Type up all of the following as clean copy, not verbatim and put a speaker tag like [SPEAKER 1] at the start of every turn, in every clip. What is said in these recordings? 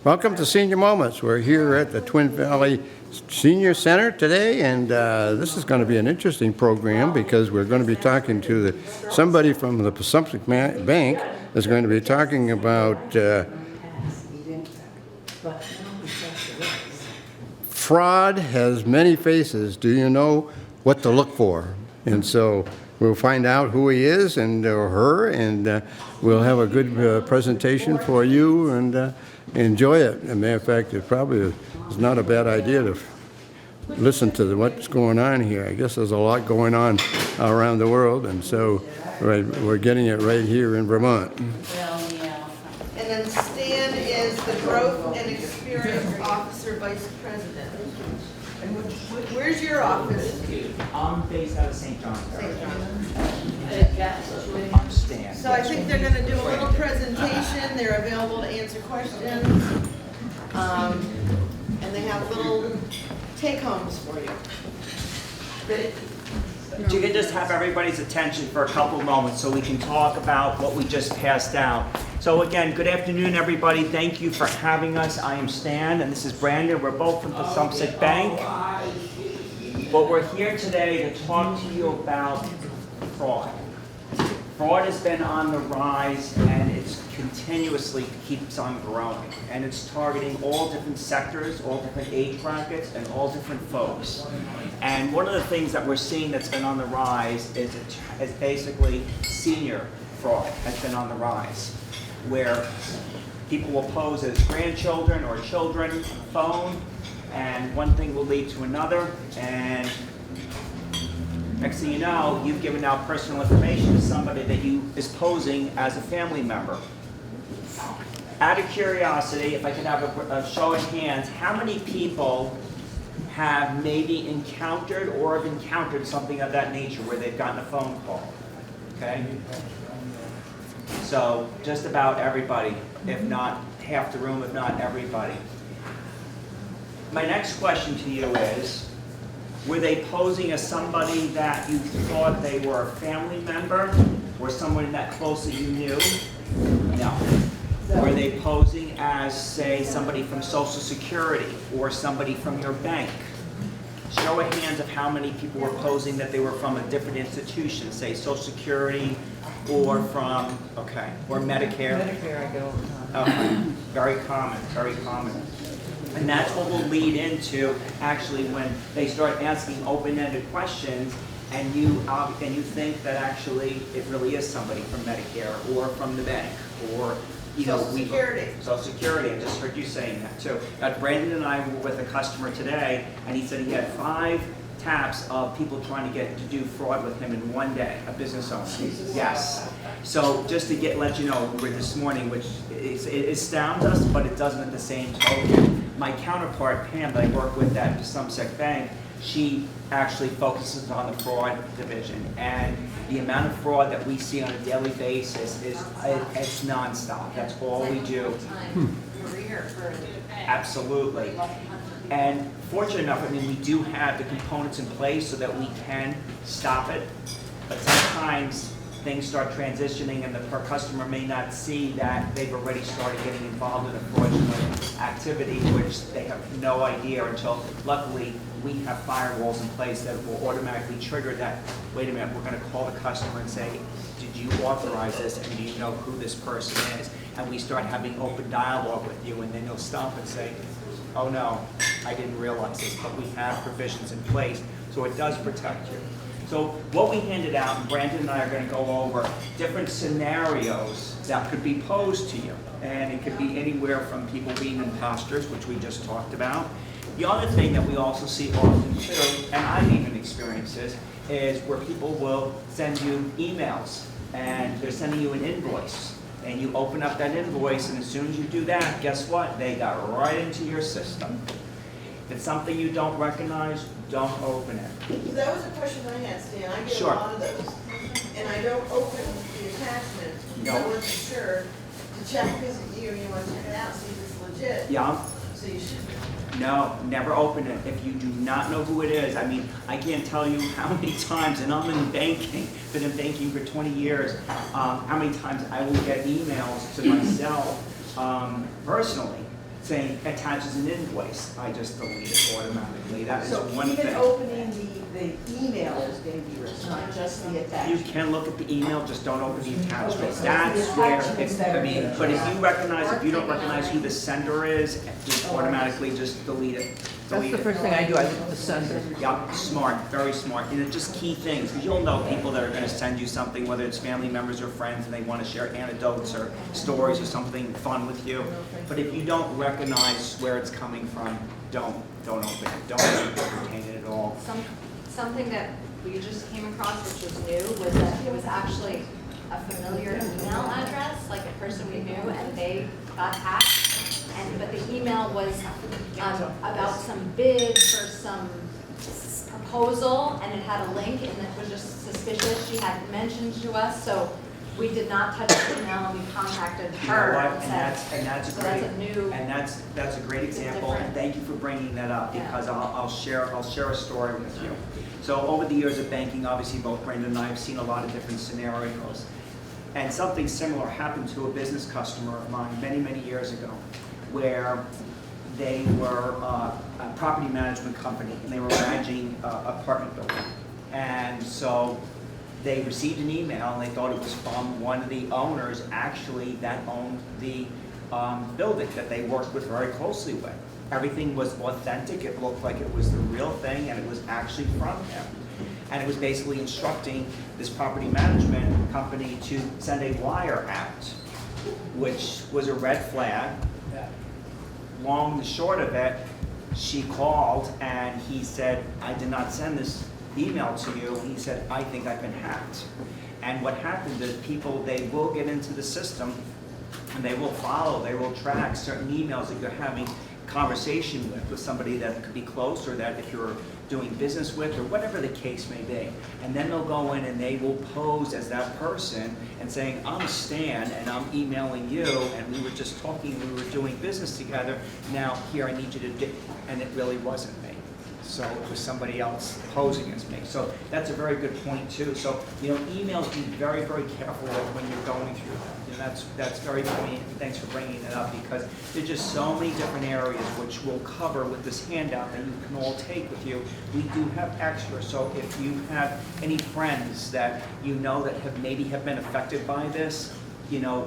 [SPEAKER 1] Welcome to Senior Moments. We're here at the Twin Valley Senior Center today, and this is going to be an interesting program because we're going to be talking to somebody from the Pacific Bank is going to be talking about fraud has many faces. Do you know what to look for? And so we'll find out who he is and or her, and we'll have a good presentation for you and enjoy it. As a matter of fact, it probably is not a bad idea to listen to what's going on here. I guess there's a lot going on around the world, and so we're getting it right here in Vermont.
[SPEAKER 2] And then Stan is the Growth and Experience Officer Vice President. And where's your office?
[SPEAKER 3] I'm based out of St. John's.
[SPEAKER 2] St. John's.
[SPEAKER 3] I'm Stan.
[SPEAKER 2] So I think they're going to do a little presentation. They're available to answer questions. And they have little take-homes for you.
[SPEAKER 3] You can just have everybody's attention for a couple moments so we can talk about what we just passed out. So again, good afternoon, everybody. Thank you for having us. I am Stan, and this is Brandon. We're both from Pacific Bank. But we're here today to talk to you about fraud. Fraud has been on the rise, and it's continuously keeps on growing. And it's targeting all different sectors, all different age brackets, and all different folks. And one of the things that we're seeing that's been on the rise is basically senior fraud has been on the rise, where people will pose as grandchildren or children on the phone, and one thing will lead to another, and next thing you know, you've given out personal information to somebody that is posing as a family member. Out of curiosity, if I could have a show of hands, how many people have maybe encountered or have encountered something of that nature where they've gotten a phone call? Okay? So just about everybody, if not half the room, if not everybody. My next question to you is, were they posing as somebody that you thought they were a family member or someone that closely you knew? No. Were they posing as, say, somebody from Social Security or somebody from your bank? Show of hands of how many people were posing that they were from a different institution, say Social Security or from, okay, or Medicare.
[SPEAKER 2] Medicare, I go all the time.
[SPEAKER 3] Okay. Very common, very common. And that's what will lead into actually when they start asking open-ended questions and you think that actually it really is somebody from Medicare or from the bank or
[SPEAKER 2] Social Security.
[SPEAKER 3] Social Security. I just heard you saying that too. Brandon and I were with a customer today, and he said he had 5 taps of people trying to do fraud with him in one day, a business owner. Yes. So just to let you know, we were this morning, which it astounds us, but it doesn't at the same token. My counterpart, Pam, that I work with at Pacific Bank, she actually focuses on the fraud division. And the amount of fraud that we see on a daily basis it's nonstop. That's all we do. Absolutely. And fortunate enough, I mean, we do have the components in place so that we can stop it. But sometimes things start transitioning and the customer may not see that they've already started getting involved in a fraudulent activity, which they have no idea until, luckily, we have firewalls in place that will automatically trigger that, wait a minute, we're going to call the customer and say, did you authorize this and do you know who this person is? And we start having open dialogue with you, and then you'll stop and say, oh no, I didn't realize this, but we have provisions in place, so it does protect you. So what we handed out, and Brandon and I are going to go over different scenarios that could be posed to you. And it could be anywhere from people being imposters, which we just talked about. The other thing that we also see often too, and I've even experienced this, is where people will send you emails and they're sending you an invoice. And you open up that invoice, and as soon as you do that, guess what? They got right into your system. If it's something you don't recognize, don't open it.
[SPEAKER 2] That was a question I had, Stan. I get a lot of those. And I don't open the attachment.
[SPEAKER 3] No.
[SPEAKER 2] I wasn't sure to check because you want to check it out, see if it's legit.
[SPEAKER 3] Yeah.
[SPEAKER 2] So you should.
[SPEAKER 3] No, never open it if you do not know who it is. I mean, I can't tell you how many times, and I'm in banking, been in banking for 20 years, how many times I will get emails to myself personally saying attaches an invoice, I just delete it automatically. That is
[SPEAKER 4] So
[SPEAKER 3] one
[SPEAKER 4] even
[SPEAKER 3] thing.
[SPEAKER 4] opening the email is dangerous, not just the
[SPEAKER 3] You
[SPEAKER 4] attachment.
[SPEAKER 3] can look at the email, just don't open the attachment.
[SPEAKER 4] Okay, so
[SPEAKER 3] That's
[SPEAKER 4] the
[SPEAKER 3] where,
[SPEAKER 4] attachment's
[SPEAKER 3] if,
[SPEAKER 4] better
[SPEAKER 3] I mean,
[SPEAKER 4] than-
[SPEAKER 3] but if you don't recognize who the sender is, just automatically just delete it.
[SPEAKER 5] That's
[SPEAKER 3] Delete
[SPEAKER 5] the
[SPEAKER 3] it.
[SPEAKER 5] first thing I do, I look at the sender.
[SPEAKER 3] Yeah, smart, very smart. And it's just key things, because you'll know people that are gonna send you something, whether it's family members or friends, and they wanna share anecdotes or stories or something fun with you. But if you don't recognize where it's coming from, don't open it. Don't entertain it at all.
[SPEAKER 6] Something that we just came across, which was new, was that it was actually a familiar email address, like a person we knew, and they got hacked. But the email was about some bid for some proposal, and it had a link, and it was just suspicious. She had mentioned to us, so we did not touch the email, and we contacted
[SPEAKER 3] You know
[SPEAKER 6] her
[SPEAKER 3] what?
[SPEAKER 6] and said,
[SPEAKER 3] And that's a
[SPEAKER 6] so
[SPEAKER 3] great.
[SPEAKER 6] that's a new.
[SPEAKER 3] And that's a great example, and
[SPEAKER 6] different.
[SPEAKER 3] thank you for bringing that up,
[SPEAKER 6] Yeah.
[SPEAKER 3] because I'll share a story with you. So over the years of banking, obviously both Brenda and I have seen a lot of different scenarios. And something similar happened to a business customer of mine many, many years ago, where they were a property management company, and they were managing apartment building. And so they received an email, and they thought it was from one of the owners, actually, that owned the building that they worked with very closely with. Everything was authentic, it looked like it was the real thing, and it was actually from him. And it was basically instructing this property management company to send a wire out, which was a red flag. Long and short of it, she called and he said, I did not send this email to you. And he said, I think I've been hacked. And what happened is people, they will get into the system and they will follow, they will track certain emails that you're having conversation with somebody that could be close, or that if you're doing business with, or whatever the case may be. And then they'll go in and they will pose as that person and saying, I'm Stan and I'm emailing you, and we were just talking, we were doing business together, now here I need you to do, and it really wasn't me. So it was somebody else posing as me. So that's a very good point too. So, emails, be very, very careful with when you're going through them. That's very funny. Thanks for bringing it up, because there's just so many different areas which we'll cover with this handout that you can all take with you. We do have extra, so if you have any friends that that have been affected by this,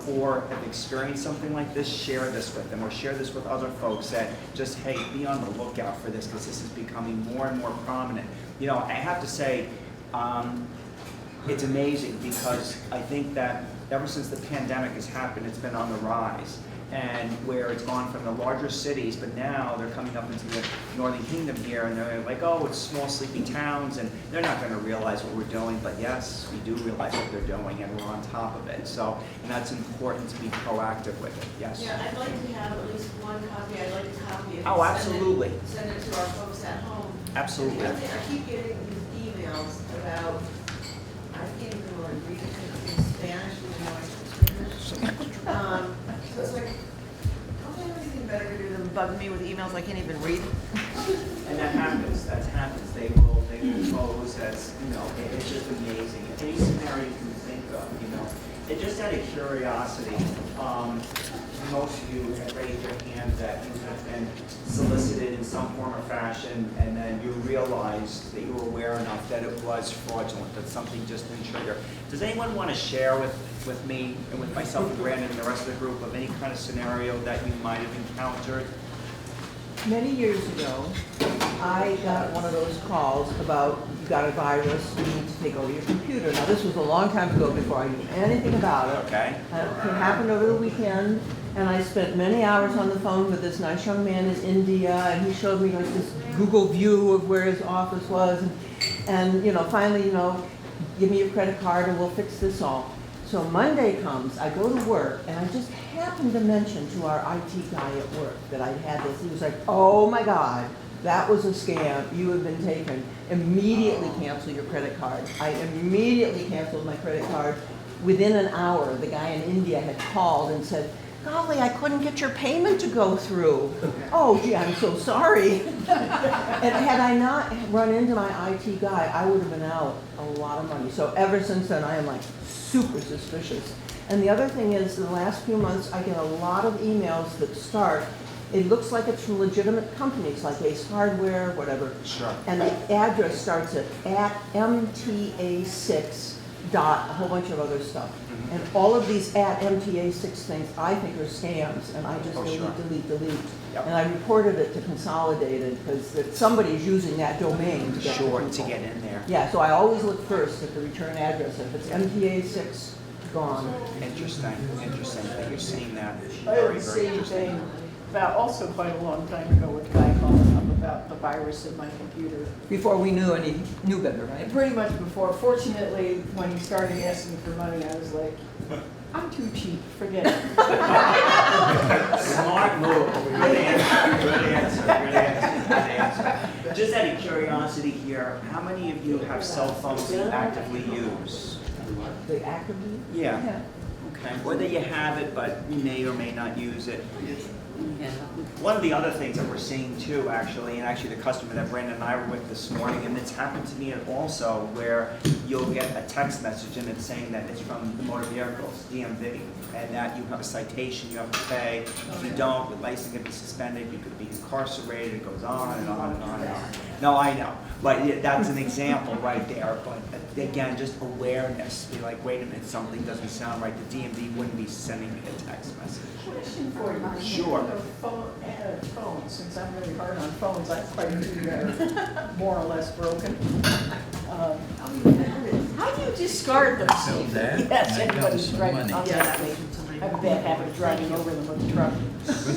[SPEAKER 3] or have experienced something like this, share this with them, or share this with other folks that just, hey, be on the lookout for this, because this is becoming more and more prominent. I have to say, it's amazing, because I think that ever since the pandemic has happened, it's been on the rise. And where it's gone from the larger cities, but now they're coming up into the Northern Kingdom here, and they're like, oh, it's small, sleepy towns, and they're not going to realize what we're doing. But yes, we do realize what they're doing, and we're on top of it. So, and that's important to be proactive with it. Yes.
[SPEAKER 2] Yeah, I'd like to have at least one copy. I'd like a copy. If
[SPEAKER 3] Oh,
[SPEAKER 2] you
[SPEAKER 3] absolutely.
[SPEAKER 2] Send it to our folks at home.
[SPEAKER 3] Absolutely.
[SPEAKER 2] I keep getting these emails about, I can't even really read it in Spanish, even though I speak Spanish. So it's like, don't they have anything better to do than bug me with emails I can't even read?
[SPEAKER 3] And that happens. They will pose as, it's just amazing. Any scenario you can think of, And just out of curiosity, most of you have raised your hand that you have been solicited in some form or fashion, and then you realized that you were aware enough that it was fraudulent, that something just didn't trigger. Does anyone want to share with me and with myself and Brandon and the rest of the group of any kind of scenario that you might have encountered?
[SPEAKER 5] Many years ago, I got one of those calls about, you got a virus, you need to take over your computer. Now, this was a long time ago before I knew anything about it.
[SPEAKER 3] Okay.
[SPEAKER 5] It happened over the weekend, and I spent many hours on the phone with this nice young man in India, and he showed me this Google view of where his office was, and finally, give me your credit card and we'll fix this all. So Monday comes, I go to work, and I just happened to mention to our IT guy at work that I'd had this. He was like, oh my God, that was a scam. You have been taken. Immediately cancel your credit card. I immediately canceled my credit card. Within an hour, the guy in India had called and said, golly, I couldn't get your payment to go through. Oh, gee, I'm so sorry. And had I not run into my IT guy, I would have been out a lot of money. So ever since then, I am like super suspicious. And the other thing is, in the last few months, I get a lot of emails that start, It looks like it's from legitimate companies like Ace Hardware, whatever.
[SPEAKER 3] Sure.
[SPEAKER 5] And the address starts at MTA6 dot, a whole bunch of other stuff. And all of these at MTA6 things, I think are scams, and I just
[SPEAKER 3] Oh, sure.
[SPEAKER 5] delete.
[SPEAKER 3] Yep.
[SPEAKER 5] And I reported it to Consolidated, because somebody's using that domain to get to
[SPEAKER 3] Short to
[SPEAKER 5] people.
[SPEAKER 3] get in there.
[SPEAKER 5] Yeah, so I always look first at the return address. If it's MTA6, gone.
[SPEAKER 3] Interesting that you're seeing that.
[SPEAKER 4] I
[SPEAKER 3] Very,
[SPEAKER 4] had the
[SPEAKER 3] very
[SPEAKER 4] same
[SPEAKER 3] interesting.
[SPEAKER 4] thing about, also quite a long time ago, with a guy calling up about the virus in my computer.
[SPEAKER 5] Before we knew better, right?
[SPEAKER 4] Pretty much before. Fortunately, when he started asking for money, I was like, I'm too cheap, forget it.
[SPEAKER 3] Smart move. Good answer. Just out of curiosity here, how many of you have cell phones that you actively use?
[SPEAKER 5] They actively?
[SPEAKER 3] Yeah. Okay. Whether you have it, but you may or may not use it. One of the other things that we're seeing too, actually, and actually the customer that Brandon and I were with this morning, and it's happened to me also, where you'll get a text message and it's saying that it's from motor vehicles, DMV, and that you have a citation you have to pay. If you don't, your license can be suspended, you could be incarcerated, it goes on and on and on and on. No, I know, but that's an example right there, but again, just awareness, be like, wait a minute, something doesn't sound right, the DMV wouldn't be sending me a text message.
[SPEAKER 4] Question for you.
[SPEAKER 3] Sure.
[SPEAKER 4] Phones, since I'm really hard on phones, I have quite a few that are more or less broken. How do you discard them? Yes, anybody's driving, I have a bad habit of driving over them with a truck.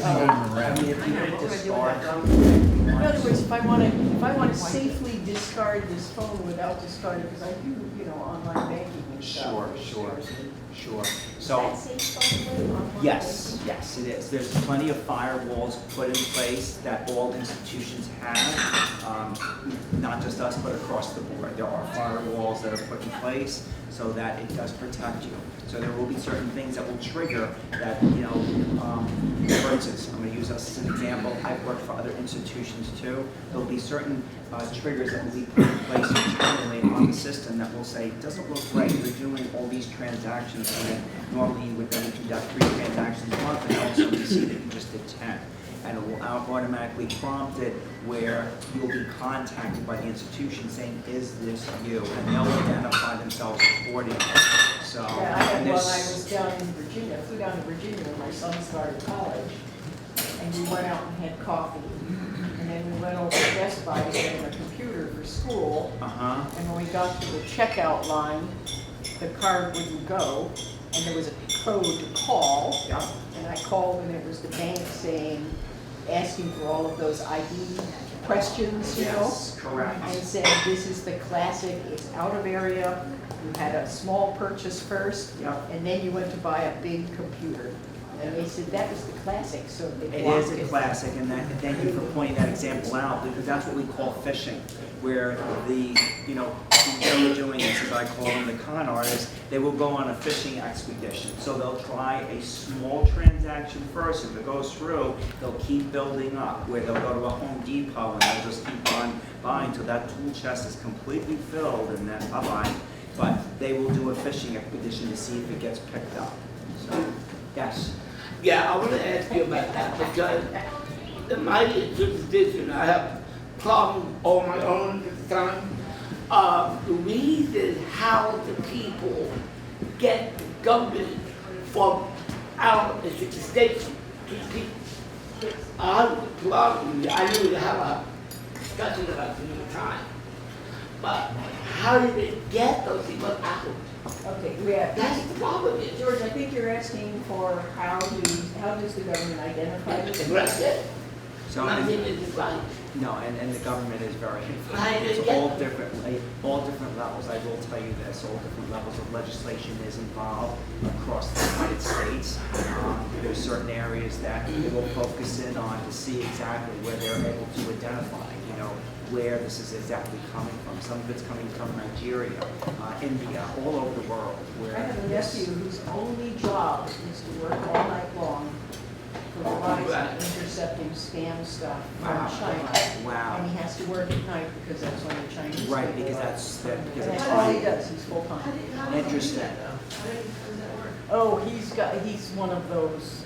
[SPEAKER 3] I mean, if you could discard
[SPEAKER 4] In other words, if I want to safely discard this phone without discarding, because I do, online banking and stuff.
[SPEAKER 3] Sure. So, yes, it is. There's plenty of firewalls put in place that all institutions have, not just us, but across the board. There are firewalls that are put in place so that it does protect you. So there will be certain things that will trigger that, for instance, I'm going to use us as an example. I've worked for other institutions too. There'll be certain triggers that will be put in place internally on the system that will say, it doesn't look right, you're doing all these transactions when normally you would only conduct 3 transactions a month, and also we see that you just did 10. And it will automatically prompt it where you'll be contacted by the institution saying, is this you? And they'll identify themselves accordingly. So,
[SPEAKER 4] Yeah, I had
[SPEAKER 3] and
[SPEAKER 4] one, I
[SPEAKER 3] there's-
[SPEAKER 4] was down in Virginia, flew down to Virginia when my son started college, and we went out and had coffee. And then we went over to Best Buy to get him a computer for school,
[SPEAKER 3] Uh-huh.
[SPEAKER 4] and when we got to the checkout line, the card wouldn't go, and there was a code to call.
[SPEAKER 3] Yeah.
[SPEAKER 4] And I called, and it was the bank saying, asking for all of those ID questions,
[SPEAKER 3] Yes, correct.
[SPEAKER 4] and said, this is the classic, it's out of area, you had a small purchase first,
[SPEAKER 3] Yep.
[SPEAKER 4] and then you went to buy a big computer. And they said that was the classic, so they
[SPEAKER 3] It
[SPEAKER 4] blocked
[SPEAKER 3] is
[SPEAKER 4] it.
[SPEAKER 3] a classic, and thank you for pointing that example out, because that's what we call phishing, where the, people who are doing this, as I call them, the con artists, they will go on a phishing expedition. So they'll try a small transaction first, if it goes through, they'll keep building up, where they'll go to a Home Depot and they'll just keep on buying till that tool chest is completely filled, and then bye-bye. But they will do a phishing expedition to see if it gets picked up. So, yes.
[SPEAKER 7] Yeah, I want to ask you about that because in my jurisdiction, I have problems on my own at the time. The reason how the people get the government from out of the states to people. I have a problem. I knew to have a discussion about it at the time. But how do they get those people out?
[SPEAKER 4] Okay, yeah,
[SPEAKER 7] That's the problem.
[SPEAKER 4] George, I think you're asking for how does the government identify this?
[SPEAKER 7] That's it.
[SPEAKER 3] So,
[SPEAKER 7] Nothing is right.
[SPEAKER 3] no, and the government is very
[SPEAKER 7] I
[SPEAKER 3] influential. It's
[SPEAKER 7] get
[SPEAKER 3] all
[SPEAKER 7] it.
[SPEAKER 3] different levels. I will tell you this, all different levels of legislation is involved across the United States. There's certain areas that we will focus in on to see exactly where they're able to identify, where this is exactly coming from. Some of it's coming from Nigeria, India, all over the world. Where
[SPEAKER 4] I have a
[SPEAKER 3] this-
[SPEAKER 4] nephew whose only job is to work all night long for Verizon
[SPEAKER 7] Right.
[SPEAKER 4] intercepting scam stuff from
[SPEAKER 3] Wow.
[SPEAKER 4] China.
[SPEAKER 3] Wow.
[SPEAKER 4] And he has to work at night because that's when the Chinese.
[SPEAKER 3] Right,
[SPEAKER 4] take
[SPEAKER 3] because
[SPEAKER 4] over.
[SPEAKER 3] because
[SPEAKER 4] And
[SPEAKER 3] it's
[SPEAKER 4] that's all he does, he's full time.
[SPEAKER 3] interesting.
[SPEAKER 4] Oh, he's one of those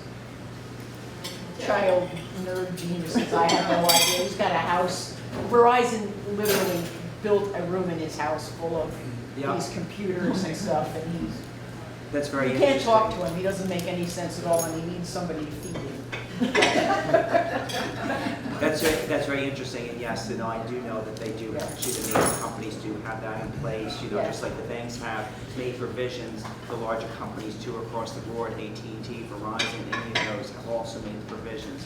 [SPEAKER 4] child nerd geniuses, I have no idea. He's got a house, Verizon literally built a room in his house full of
[SPEAKER 3] Yeah.
[SPEAKER 4] these computers and stuff, and
[SPEAKER 3] That's very
[SPEAKER 4] you
[SPEAKER 3] interesting.
[SPEAKER 4] can't talk to him, he doesn't make any sense at all, and he needs somebody to feed him.
[SPEAKER 3] That's very interesting, and yes, and I do know that they do, actually, the major companies do have that in place, you know, just like the banks have made provisions, the larger companies too across the board, AT&T, Verizon, any of those have also made provisions.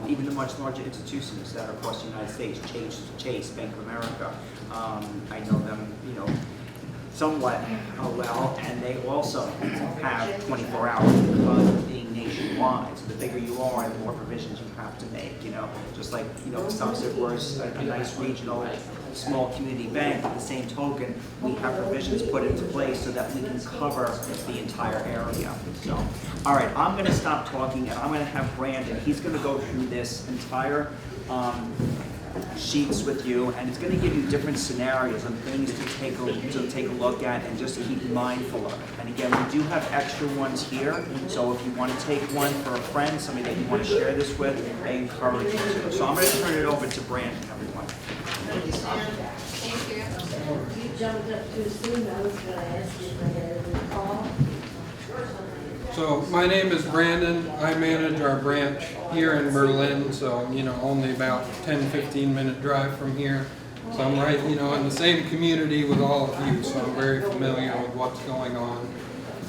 [SPEAKER 3] Even the much larger institutions that are across the United States, Chase, Bank of America, I know them, you know, somewhat well, and they also have 24 hours because of being nationwide. So the bigger you are, the more provisions you have to make, you know. Just like, you know, Somerset was a nice regional, small community bank, at the same token, we have provisions put into place so that we can cover the entire area. So, all right, I'm gonna stop talking and I'm gonna have Brandon, he's gonna go through this entire sheets with you, and it's going to give you different scenarios and things to take a look at and just keep mindful of it. And again, we do have extra ones here, so if you want to take one for a friend, somebody that you want to share this with, I encourage you to. So I'm going to turn it over to Brandon, everyone.
[SPEAKER 6] Thank you.
[SPEAKER 8] You jumped up too soon, I was gonna ask you if I had a call.
[SPEAKER 9] So my name is Brandon. I manage our branch here in Berlin, so, you know, only about 10-15 minute drive from here. So I'm right, you know, in the same community with all of you, so I'm very familiar with what's going on.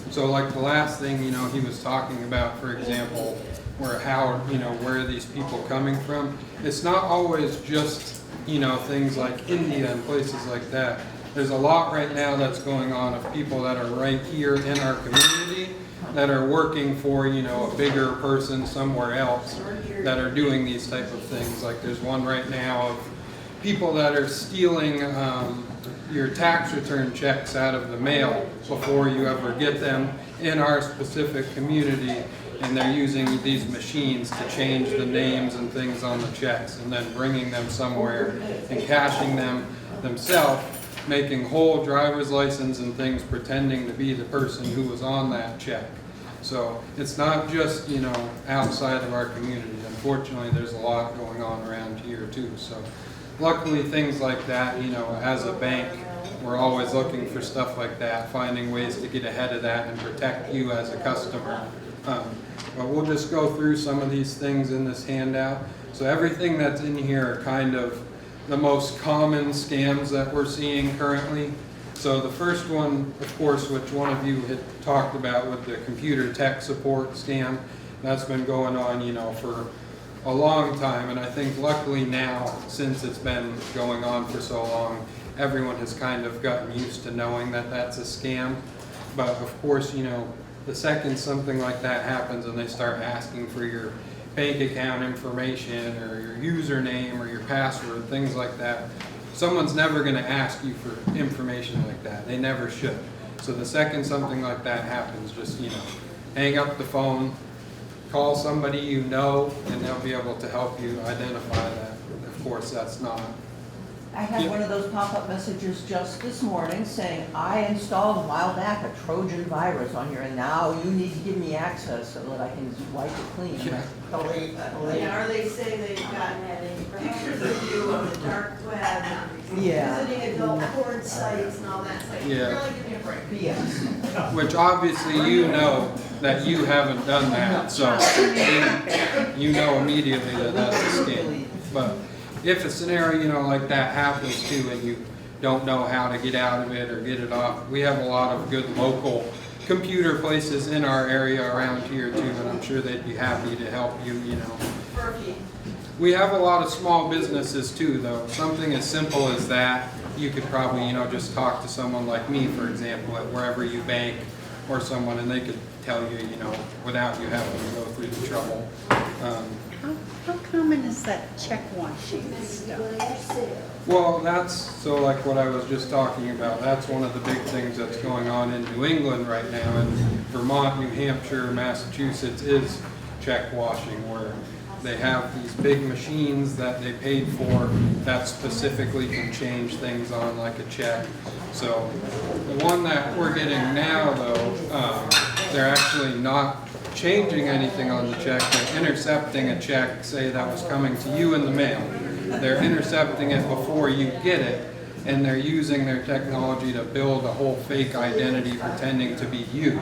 [SPEAKER 9] So like the last thing, you know, he was talking about, for example, where are these people coming from? It's not always just, you know, things like India and places like that. There's a lot right now that's going on of people that are right here in our community that are working for, you know, a bigger person somewhere else that are doing these type of things. Like there's one right now of people that are stealing your tax return checks out of the mail before you ever get them in our specific community, and they're using these machines to change the names and things on the checks and then bringing them somewhere and cashing them themselves, making whole driver's license and things, pretending to be the person who was on that check. So it's not just, you know, outside of our community. Unfortunately, there's a lot going on around here too. So luckily, things like that, you know, as a bank, we're always looking for stuff like that, finding ways to get ahead of that and protect you as a customer. But we'll just go through some of these things in this handout. So everything that's in here are kind of the most common scams that we're seeing currently. So the first one, of course, which one of you had talked about with the computer tech support scam, that's been going on, you know, for a long time. And I think luckily now, since it's been going on for so long, everyone has kind of gotten used to knowing that that's a scam. But of course, you know, the second something like that happens and they start asking for your bank account information or your username or your password, things like that, someone's never going to ask you for information like that. They never should. So the second something like that happens, just, you know, hang up the phone, call somebody you know, and they'll be able to help you identify that. Of course, that's not.
[SPEAKER 5] I had one of those pop-up messages just this morning saying, I installed a while back a Trojan virus on here, and now you need to give me access so that I can wipe it clean.
[SPEAKER 9] Yeah.
[SPEAKER 2] Yeah, or they say they've got pictures of you on the dark web,
[SPEAKER 5] Yeah.
[SPEAKER 2] visiting adult porn sites and all that, it's like,
[SPEAKER 9] Yeah.
[SPEAKER 2] really give me a break.
[SPEAKER 5] Yes.
[SPEAKER 9] Which obviously you know that you haven't done that, so you know immediately that that's a scam. But if a scenario, you know, like that happens too, and you don't know how to get out of it or get it off, we have a lot of good local computer places in our area around here too, and I'm sure they'd be happy to help you, you know. We have a lot of small businesses too, though. Something as simple as that, you could probably, you know, just talk to someone like me, for example, at wherever you bank, or someone, and they could tell you, you know, without you having to go through the trouble.
[SPEAKER 10] How common is that check washing stuff?
[SPEAKER 9] Well, that's, so like what I was just talking about, that's one of the big things that's going on in New England right now. In Vermont, New Hampshire, Massachusetts is check washing, where they have these big machines that they paid for that specifically can change things on like a check. So the one that we're getting now though, they're actually not changing anything on the check. They're intercepting a check, say that was coming to you in the mail. They're intercepting it before you get it, and they're using their technology to build a whole fake identity pretending to be you.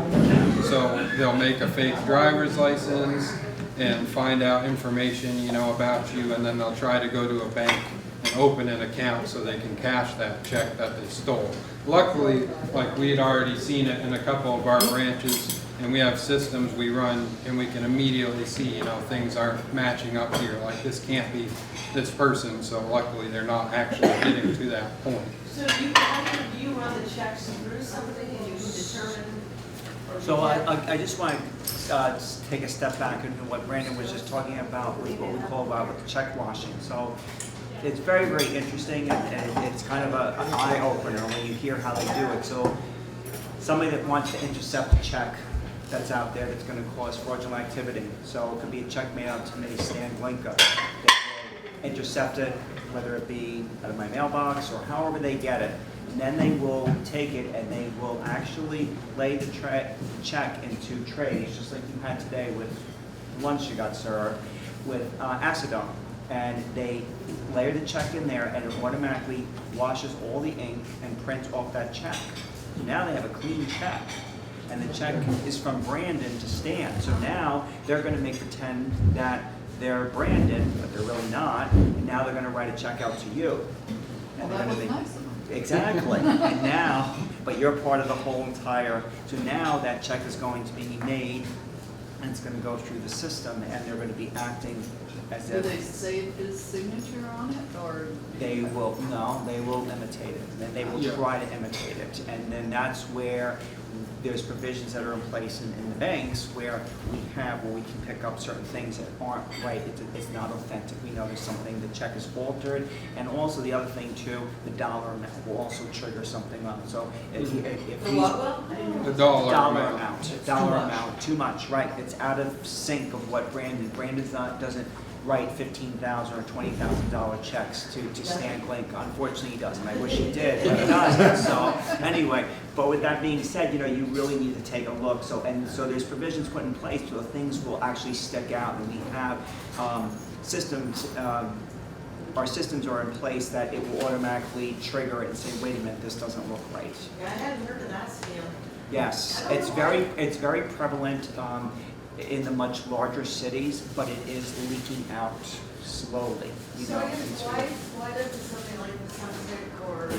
[SPEAKER 9] So they'll make a fake driver's license and find out information, you know, about you, and then they'll try to go to a bank and open an account so they can cash that check that they stole. Luckily, like we had already seen it in a couple of our branches, and we have systems we run, and we can immediately see, you know, things aren't matching up here. Like this can't be this person, so luckily they're not actually getting to that point.
[SPEAKER 2] So do you run the checks through something and you can determine? or
[SPEAKER 3] So
[SPEAKER 2] detect-
[SPEAKER 3] I just want to take a step back into what Brandon was just talking about with what we call with the check washing. So it's very, very interesting, and it's kind of an eye opener when you hear how they do it. So somebody that wants to intercept a check that's out there that's going to cause fraudulent activity. So it could be a check made out to me, Stan Glinka. They will intercept it, whether it be out of my mailbox or however they get it. And then they will take it and they will actually lay the check into trays, just like you had today with lunch you got served, with acetone. And they layer the check in there and it automatically washes all the ink and prints off that check. Now they have a clean check. And the check is from Brandon to Stan. So now they're going to make pretend that they're Brandon, but they're really not. And now they're going to write a check out to you. And
[SPEAKER 4] Well, that
[SPEAKER 3] they're
[SPEAKER 4] was
[SPEAKER 3] gonna
[SPEAKER 4] nice of them.
[SPEAKER 3] Exactly. And now, but you're part of the whole entire. So now that check is going to be made, and it's going to go through the system, and they're going to be acting as
[SPEAKER 11] Do they
[SPEAKER 3] if
[SPEAKER 11] save his signature on it, or?
[SPEAKER 3] they will. No, they will imitate it. And then they will
[SPEAKER 9] Yeah.
[SPEAKER 3] try to imitate it, and then that's where there's provisions that are in place in the banks where we can pick up certain things that aren't right. It's not authentic. We know there's something, the check is altered, and also the other thing too, the dollar amount will also trigger something up. So if
[SPEAKER 2] The
[SPEAKER 3] he's
[SPEAKER 2] what will? I didn't
[SPEAKER 9] The
[SPEAKER 2] know.
[SPEAKER 9] dollar
[SPEAKER 3] dollar
[SPEAKER 9] amount.
[SPEAKER 3] amount, dollar amount, too much, right? It's out of sync of what Brandon's not, doesn't write $15,000 or $20,000 checks to Stan Glinka. Unfortunately, he doesn't. I wish he did, but he doesn't. So anyway, but with that being said, you know, you really need to take a look. So there's provisions put in place so things will actually stick out, and we have systems. Our systems are in place that it will automatically trigger it and say, wait a minute, this doesn't look right.
[SPEAKER 2] Yeah, I hadn't heard of that scam.
[SPEAKER 3] Yes, it's very prevalent in the much larger cities, but it is leaking out slowly. You
[SPEAKER 2] So
[SPEAKER 3] know,
[SPEAKER 2] I guess
[SPEAKER 3] into-
[SPEAKER 2] why doesn't something like Sunset or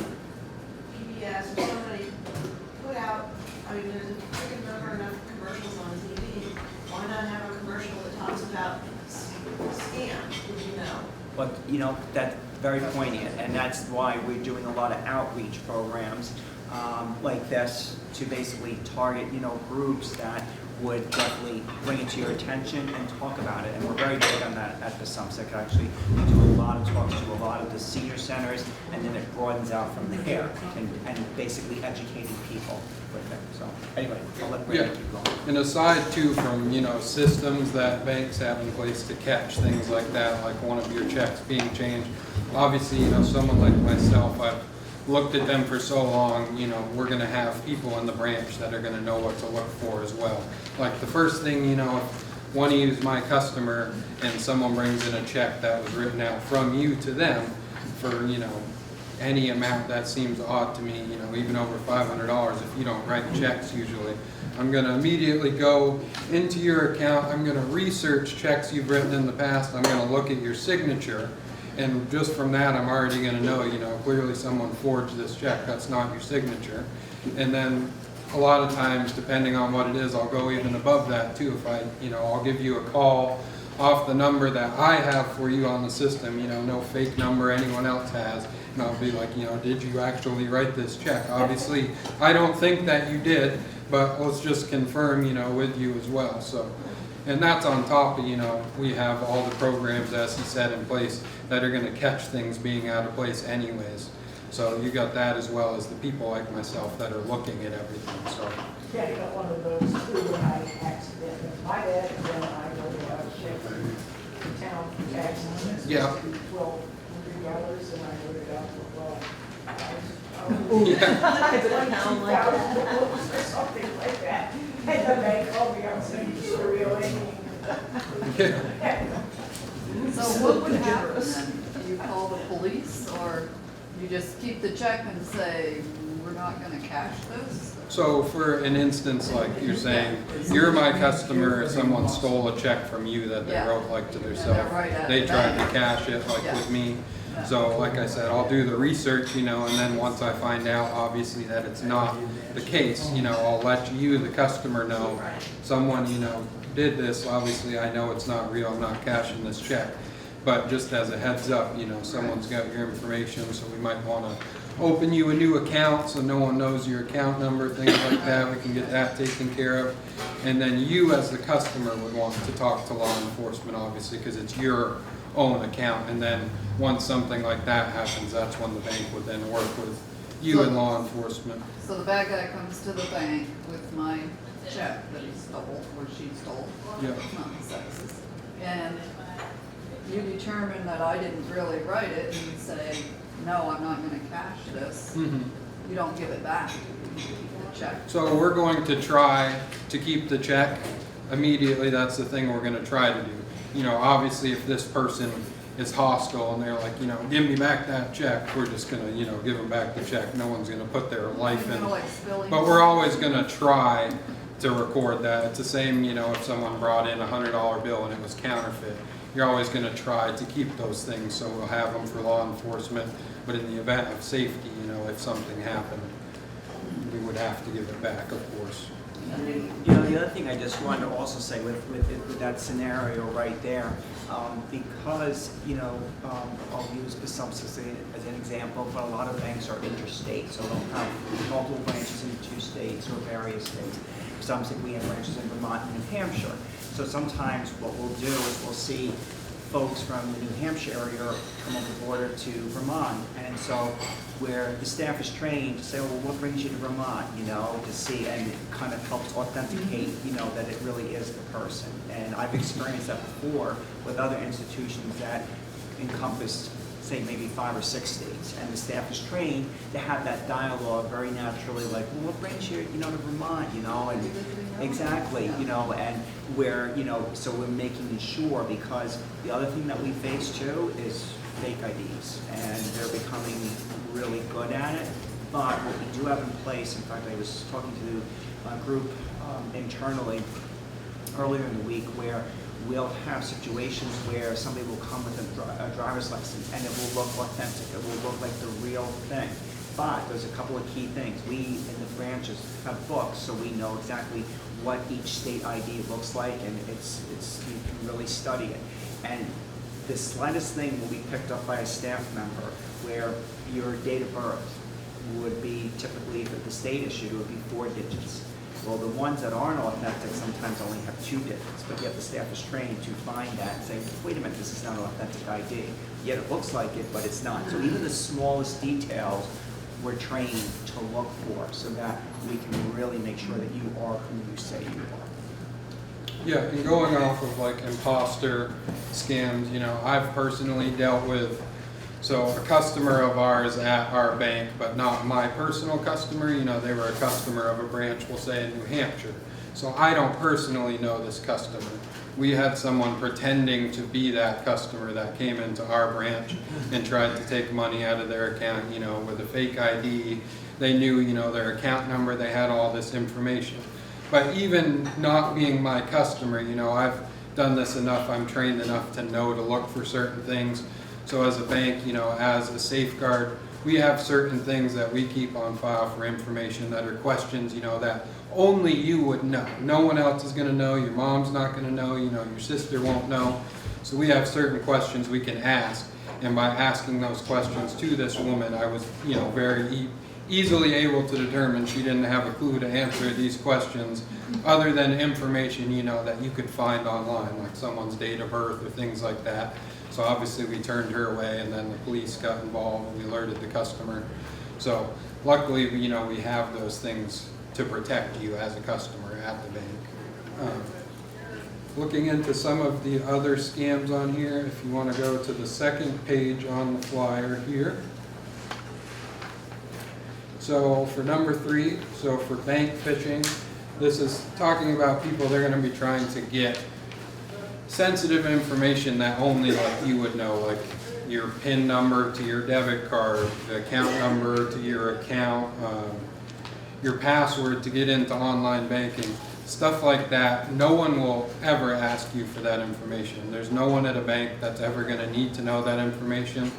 [SPEAKER 2] PBS or somebody put out, I mean, there's a freaking number enough commercials on TV. Why not have a commercial that talks about scams, you know?
[SPEAKER 3] But you know, that's very poignant, and that's why we're doing a lot of outreach programs like this to basically target, you know, groups that would definitely bring it to your attention and talk about it. And we're very big on that at the SUMSEC, actually. We do a lot of talks to a lot of the senior centers, and then it broadens out from there, and basically educating people with it. So anyway, I'll let Brandon
[SPEAKER 9] Yeah.
[SPEAKER 3] keep going.
[SPEAKER 9] And aside too from, you know, systems that banks have in place to catch things like that, like one of your checks being changed, obviously, you know, someone like myself, I've looked at them for so long, you know, we're gonna have people in the branch that are gonna know what to look for as well. Like the first thing, you know, if one of you is my customer and someone brings in a check that was written out from you to them for, you know, any amount that seems odd to me, you know, even over $500 if you don't write checks usually. I'm gonna immediately go into your account, I'm gonna research checks you've written in the past, I'm gonna look at your signature, and just from that I'm already gonna know, you know, clearly someone forged this check, that's not your signature. And then a lot of times, depending on what it is, I'll go even above that too. If I, you know, I'll give you a call off the number that I have for you on the system, you know, no fake number anyone else has. And I'll be like, you know, did you actually write this check? Obviously, I don't think that you did, but let's just confirm, you know, with you as well. So, and that's on top of, you know, we have all the programs, as he said, in place that are going to catch things being out of place anyways. So you got that as well as the people like myself that are looking at everything. So
[SPEAKER 4] Yeah, I got one of those too, when I accidentally, my bad, and then I go to check the town taxes.
[SPEAKER 9] Yeah.
[SPEAKER 4] $1,200, and I wrote it out for,
[SPEAKER 5] Town like that.
[SPEAKER 4] or something like that. And the bank called me, I was thinking, surreal,
[SPEAKER 11] So what would happen then? Do you call the police or you just keep the check and say, we're not gonna cash this?
[SPEAKER 9] So for an instance, like you're saying, you're my customer, someone stole a check from you that they
[SPEAKER 11] Yeah.
[SPEAKER 9] wrote like to
[SPEAKER 11] And
[SPEAKER 9] themselves.
[SPEAKER 11] they're right at
[SPEAKER 9] They
[SPEAKER 11] the
[SPEAKER 9] tried to
[SPEAKER 11] bank.
[SPEAKER 9] cash it like
[SPEAKER 11] Yeah.
[SPEAKER 9] with me. So like I said, I'll do the research, and then once I find out, obviously, that it's not the case, I'll let you, the customer, know someone, did this. Obviously, I know it's not real, I'm not cashing this check. But just as a heads up, someone's got your information, so we might want to open you a new account so no one knows your account number, things like that. We can get that taken care of. And then you, as the customer, would want to talk to law enforcement, obviously, because it's your own account. And then once something like that happens, that's when the bank would then work with you and law enforcement.
[SPEAKER 11] So the bad guy comes to the bank with my check that he stole, or she stole.
[SPEAKER 9] Yeah.
[SPEAKER 11] Not the sexes. And you determine that I didn't really write it, and you say, no, I'm not gonna cash this.
[SPEAKER 9] Mhm.
[SPEAKER 11] You don't give it back, you keep the check.
[SPEAKER 9] So we're going to try to keep the check immediately. That's the thing we're gonna try to do. Obviously, if this person is hostile and they're like, give me back that check, we're just gonna, give them back the check. No one's gonna put their life
[SPEAKER 11] You're
[SPEAKER 9] in.
[SPEAKER 11] gonna like spilling.
[SPEAKER 9] But we're always gonna try to record that. It's the same, if someone brought in a $100 bill and it was counterfeit, you're always gonna try to keep those things, so we'll have them for law enforcement. But in the event of safety, if something happened, we would have to give it back, of course.
[SPEAKER 3] The other thing I just wanted to also say with that scenario right there, because, I'll use Bisumps as an example, but a lot of banks are interstate, so they'll have multiple branches in 2 states or various states. Some say we have branches in Vermont and New Hampshire. So sometimes what we'll do is we'll see folks from the New Hampshire area come over the border to Vermont. And so where the staff is trained to say, well, what brings you to Vermont, to see, and it kind of helps authenticate, that it really is the person. And I've experienced that before with other institutions that encompass, say, maybe 5 or 6 states. And the staff is trained to have that dialogue very naturally, like, well, what brings you, to Vermont, and exactly, and where, so we're making sure, because the other thing that we face too is fake IDs, and they're becoming really good at it. But what we do have in place, in fact, I was talking to a group internally earlier in the week where we'll have situations where somebody will come with a driver's license and it will look authentic, it will look like the real thing. But there's a couple of key things. We in the branches have books, so we know exactly what each state ID looks like, and it's you can really study it. And the slightest thing will be picked up by a staff member, where your date of birth would be typically, if the state issue, it would be 4 digits. Well, the ones that aren't authentic sometimes only have 2 digits, but yet the staff is trained to find that and say, wait a minute, this is not an authentic ID. Yet it looks like it, but it's not. So even the smallest details we're trained to look for, so that we can really make sure that you are who you say you are.
[SPEAKER 9] Yeah, and going off of like imposter scams, I've personally dealt with, so a customer of ours at our bank, but not my personal customer, they were a customer of a branch, we'll say in New Hampshire. So I don't personally know this customer. We had someone pretending to be that customer that came into our branch and tried to take money out of their account, with a fake ID. They knew, their account number, they had all this information. But even not being my customer, I've done this enough, I'm trained enough to know to look for certain things. So as a bank, as a safeguard, we have certain things that we keep on file for information that are questions, that only you would know. No one else is gonna know, your mom's not gonna know, your sister won't know. So we have certain questions we can ask. And by asking those questions to this woman, I was, very easily able to determine she didn't have a clue to answer these questions other than information, that you could find online, like someone's date of birth or things like that. So obviously we turned her away, and then the police got involved and we alerted the customer. So luckily, we have those things to protect you as a customer at the bank. Looking into some of the other scams on here, if you want to go to the second page on the flyer here. So for number 3, so for bank phishing, this is talking about people they're going to be trying to get sensitive information that only like you would know, like your PIN number to your debit card, the account number to your account, your password to get into online banking, stuff like that. No one will ever ask you for that information. There's no one at a bank that's ever going to need to know that information.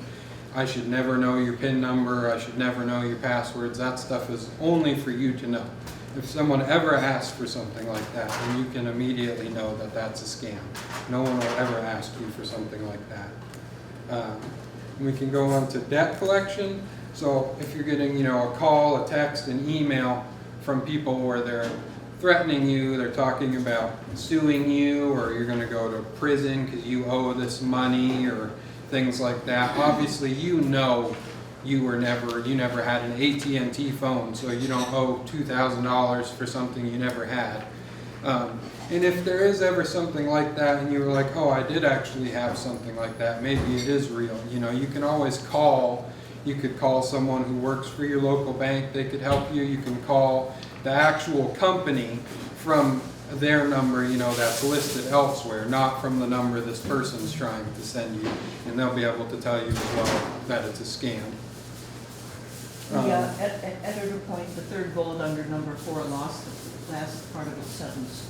[SPEAKER 9] I should never know your PIN number. I should never know your passwords. That stuff is only for you to know. If someone ever asks for something like that, then you can immediately know that that's a scam. No one will ever ask you for something like that. We can go on to debt collection. So if you're getting, you know, a call, a text, an email from people where they're threatening you, they're talking about suing you, or you're going to go to prison because you owe this money, or things like that. Obviously, you know you never had an AT&T phone, so you don't owe $2,000 for something you never had. And if there is ever something like that and you were like, oh, I did actually have something like that, maybe it is real. You know, you can always call. You could call someone who works for your local bank. They could help you. You can call the actual company from their number, you know, that's listed elsewhere, not from the number this person's trying to send you. And they'll be able to tell you as well that it's a scam.
[SPEAKER 5] Editor point, the third bullet under number 4 lost the last part of the sentence.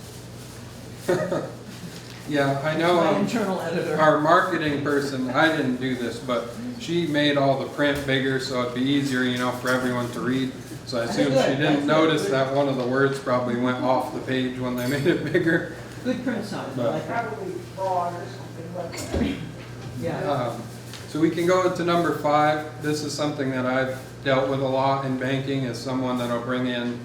[SPEAKER 9] Yeah, I know.
[SPEAKER 5] My internal editor.
[SPEAKER 9] Our marketing person, I didn't do this, but she made all the print bigger so it'd be easier, you know, for everyone to read. So I assume she didn't notice that one of the words probably went off the page when they made it bigger.
[SPEAKER 5] Good print size, I like that.
[SPEAKER 4] Probably fraud or something like that.
[SPEAKER 5] Yeah.
[SPEAKER 9] So we can go into number 5. This is something that I've dealt with a lot in banking, as someone that'll bring in,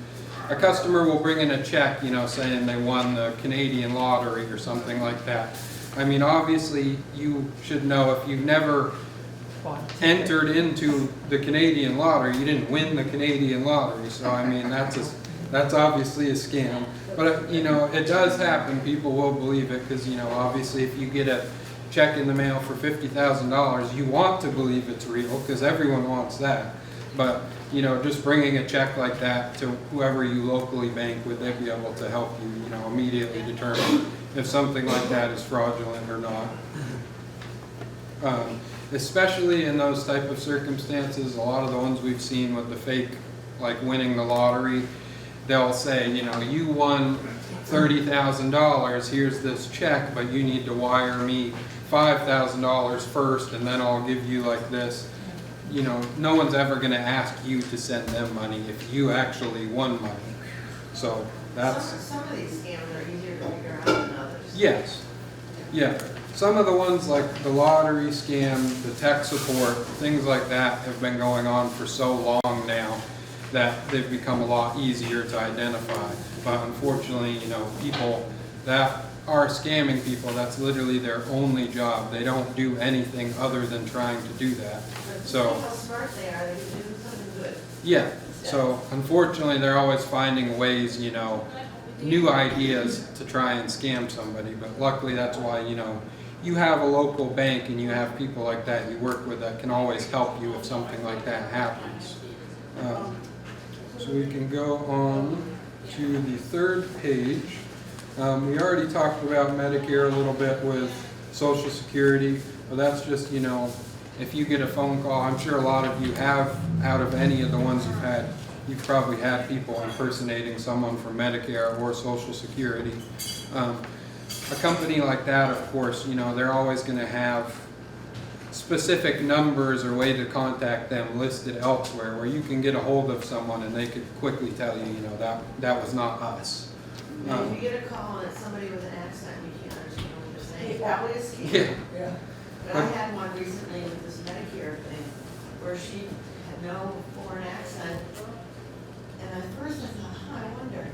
[SPEAKER 9] a customer will bring in a check, you know, saying they won the Canadian lottery or something like that. I mean, obviously, you should know if you've never entered into the Canadian lottery, you didn't win the Canadian lottery. So, I mean, that's obviously a scam. But, you know, it does happen. People will believe it because, you know, obviously if you get a check in the mail for $50,000, you want to believe it's real because everyone wants that. But, you know, just bringing a check like that to whoever you locally bank with, they'd be able to help you, you know, immediately determine if something like that is fraudulent or not. Especially in those type of circumstances, a lot of the ones we've seen with the fake, like winning the lottery, they'll say, you know, you won $30,000, here's this check, but you need to wire me $5,000 first, and then I'll give you like this. You know, no one's ever going to ask you to send them money if you actually won money. So that's...
[SPEAKER 2] Some of these scams are easier to figure out than others.
[SPEAKER 9] Yes. Yeah. Some of the ones like the lottery scam, the tech support, things like that have been going on for so long now that they've become a lot easier to identify. But unfortunately, you know, people that are scamming people, that's literally their only job. They don't do anything other than trying to do that. So,
[SPEAKER 2] How smart they are, they can do something good.
[SPEAKER 9] yeah. So unfortunately, they're always finding ways, you know, new ideas to try and scam somebody. But luckily, that's why, you know, you have a local bank and you have people like that you work with that can always help you if something like that happens. So we can go on to the third page. We already talked about Medicare a little bit with Social Security, but that's just, you know, if you get a phone call, I'm sure a lot of you have, out of any of the ones you've had, you've probably had people impersonating someone from Medicare or Social Security. A company like that, of course, you know, they're always going to have specific numbers or way to contact them listed elsewhere where you can get a hold of someone and they could quickly tell you, you know, that was not us.
[SPEAKER 2] And if you get a call and it's somebody with an accent, you can't understand what they're saying. Probably a scam.
[SPEAKER 9] Yeah.
[SPEAKER 2] But I had one recently with this Medicare thing where she had no foreign accent. And at first I thought, I wonder.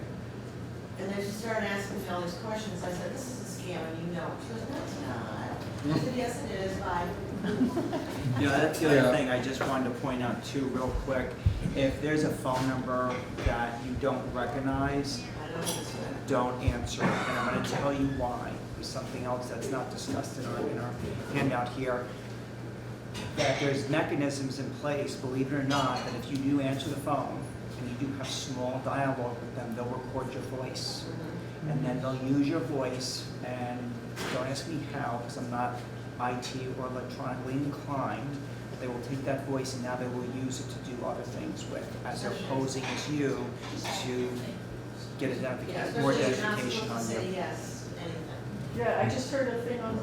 [SPEAKER 2] And then she started asking me all these questions. I said, this is a scam and you know. She goes, no, it's not. I said, yes, it is. Bye.
[SPEAKER 3] You know, that's the other thing I just wanted to point out too, real quick. If there's a phone number that you don't recognize, don't answer it. And I'm going to tell you why. There's something else that's not discussed in our handout here. That there's mechanisms in place, believe it or not, that if you do answer the phone and you do have small dialogue with them, they'll record your voice. And then they'll use your voice, and don't ask me how, because I'm not IT or electronically inclined. They will take that voice and now they will use it to do other things with, as they're posing as you to get more
[SPEAKER 2] Especially if you're not
[SPEAKER 3] identification
[SPEAKER 2] supposed to
[SPEAKER 3] on
[SPEAKER 2] say
[SPEAKER 3] you.
[SPEAKER 2] yes to anything.
[SPEAKER 4] Yeah, I just heard a thing on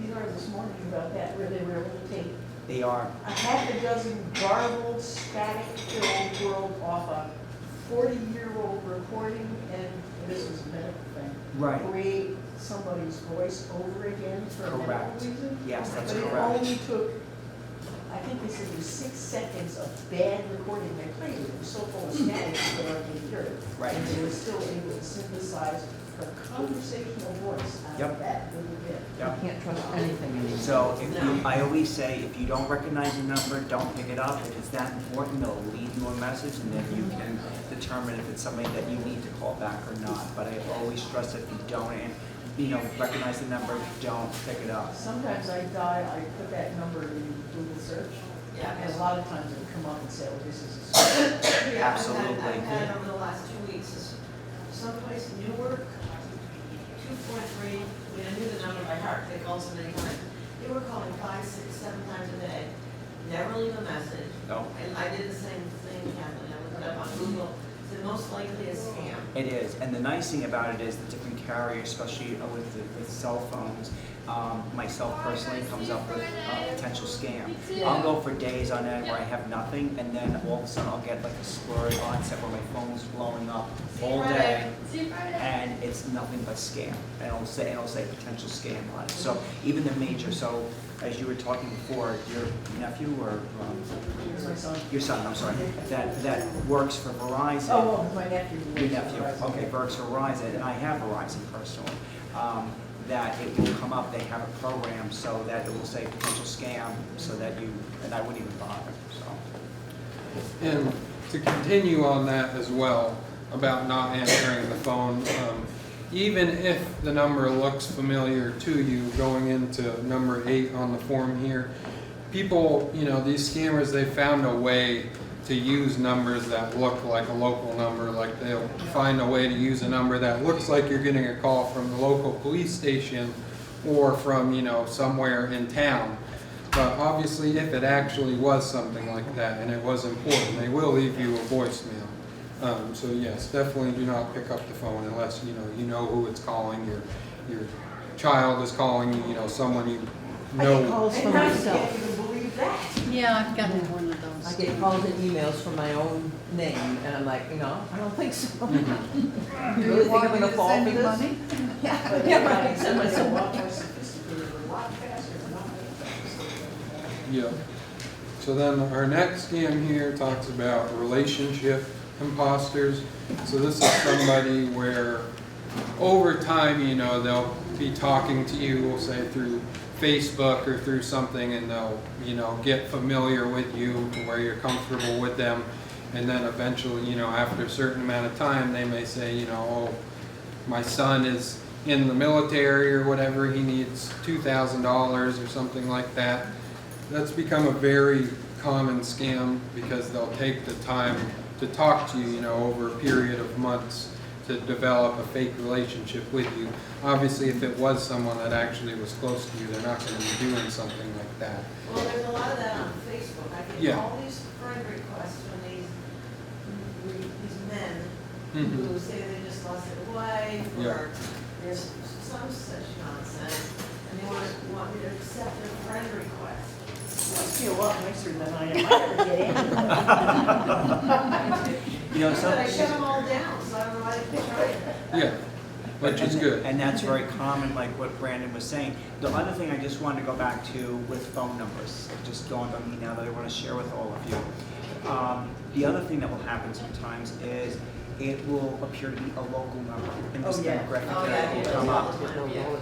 [SPEAKER 4] BPR this morning about that, where they were able to take
[SPEAKER 3] They are,
[SPEAKER 4] a half a dozen garbled, static-filled world off a 40-year-old recording, and this was a medical thing.
[SPEAKER 3] right,
[SPEAKER 4] Create somebody's voice over again for a medical
[SPEAKER 3] Correct.
[SPEAKER 4] reason.
[SPEAKER 3] Yes, that's
[SPEAKER 4] But it
[SPEAKER 3] correct.
[SPEAKER 4] only took, I think they said it was 6 seconds of bad recording they played. It was so full of static that they hardly heard it.
[SPEAKER 3] Right.
[SPEAKER 4] And they were still able to synthesize her conversational voice out
[SPEAKER 3] Yep.
[SPEAKER 4] of that little bit.
[SPEAKER 3] Yep.
[SPEAKER 5] You can't trust anything anymore.
[SPEAKER 3] So if you, I always say, if you don't recognize the number, don't pick it up. If it's that important, they'll leave you a message and then you can determine if it's somebody that you need to call back or not. But I always stress that if you don't, recognize the number, don't pick it up.
[SPEAKER 4] Sometimes I put that number in Google search,
[SPEAKER 2] Yeah.
[SPEAKER 4] and a lot of times it would come up and say, oh, this is a.
[SPEAKER 2] Yeah,
[SPEAKER 3] Absolutely.
[SPEAKER 2] I've had it over the last 2 weeks, is someplace Newark, 243, I knew the number by heart, they called so many times. They were calling 5, 6, 7 times a day, never leave a message.
[SPEAKER 3] No.
[SPEAKER 2] And I did the same thing, Kathleen, I looked it up on Google, it's the most likely a scam.
[SPEAKER 3] It is, and the nice thing about it is the different carriers, especially with cell phones, myself personally comes up with a potential scam. I'll go for days on end where I have nothing, and then all of a sudden I'll get like a slurred onset where my phone's blowing up all day, and it's nothing but scam. And it'll say potential scam on it. So even the major, so as you were talking before, your nephew or
[SPEAKER 4] Here's my son.
[SPEAKER 3] your son, I'm sorry, that works for Verizon.
[SPEAKER 4] Oh, my nephew.
[SPEAKER 3] Your nephew, okay, works for Verizon, and I have Verizon personally, that it will come up, they have a program so that it will say potential scam, so that and I wouldn't even bother, so.
[SPEAKER 9] And to continue on that as well, about not answering the phone, even if the number looks familiar to you, going into number 8 on the form here, people, these scammers, they found a way to use numbers that look like a local number, like they'll find a way to use a number that looks like you're getting a call from the local police station or from, somewhere in town. But obviously, if it actually was something like that and it was important, they will leave you a voicemail. So yes, definitely do not pick up the phone unless you know who it's calling. Your child is calling you, someone you
[SPEAKER 5] I
[SPEAKER 9] know.
[SPEAKER 5] get calls from
[SPEAKER 4] And I can't
[SPEAKER 5] myself.
[SPEAKER 4] even believe that.
[SPEAKER 10] Yeah, I've gotten one of
[SPEAKER 5] I
[SPEAKER 10] those.
[SPEAKER 5] get calls and emails from my own name, and I'm like, I don't think so.
[SPEAKER 11] Do
[SPEAKER 5] You
[SPEAKER 11] you
[SPEAKER 5] really think
[SPEAKER 11] want
[SPEAKER 5] I'm
[SPEAKER 11] me
[SPEAKER 5] gonna
[SPEAKER 11] to
[SPEAKER 5] fall
[SPEAKER 11] send
[SPEAKER 5] for
[SPEAKER 11] you
[SPEAKER 5] this?
[SPEAKER 11] money?
[SPEAKER 4] But
[SPEAKER 5] Yeah, right,
[SPEAKER 4] it's
[SPEAKER 5] send myself
[SPEAKER 4] a lot more sophisticated, a lot faster, a lot more.
[SPEAKER 9] Yeah. So then our next scam here talks about relationship imposters. So this is somebody where over time, they'll be talking to you, we'll say through Facebook or through something, and they'll, get familiar with you to where you're comfortable with them. And then eventually, after a certain amount of time, they may say, oh, my son is in the military or whatever, he needs $2,000 or something like that. That's become a very common scam because they'll take the time to talk to you, over a period of months to develop a fake relationship with you. Obviously, if it was someone that actually was close to you, they're not going to be doing something like that.
[SPEAKER 2] Well, there's a lot of that on Facebook. I get
[SPEAKER 9] Yeah.
[SPEAKER 2] all these friend requests from these men
[SPEAKER 9] Mhm.
[SPEAKER 2] who say they just lost their wife,
[SPEAKER 9] Yeah.
[SPEAKER 2] or there's some such nonsense, and they want me to accept their friend request.
[SPEAKER 4] You must be a lot nicer than I am. I never get any.
[SPEAKER 2] But I shut them all down, so I don't know why they keep trying.
[SPEAKER 9] Yeah, which is good.
[SPEAKER 3] And that's very common, like what Brandon was saying. The other thing I just wanted to go back to with phone numbers, it just dawned on me now that I want to share with all of you. The other thing that will happen sometimes is it will appear to be a local number in this
[SPEAKER 4] Oh, yeah.
[SPEAKER 3] demographic
[SPEAKER 2] Oh,
[SPEAKER 3] that
[SPEAKER 2] yeah,
[SPEAKER 3] will come up.
[SPEAKER 5] All the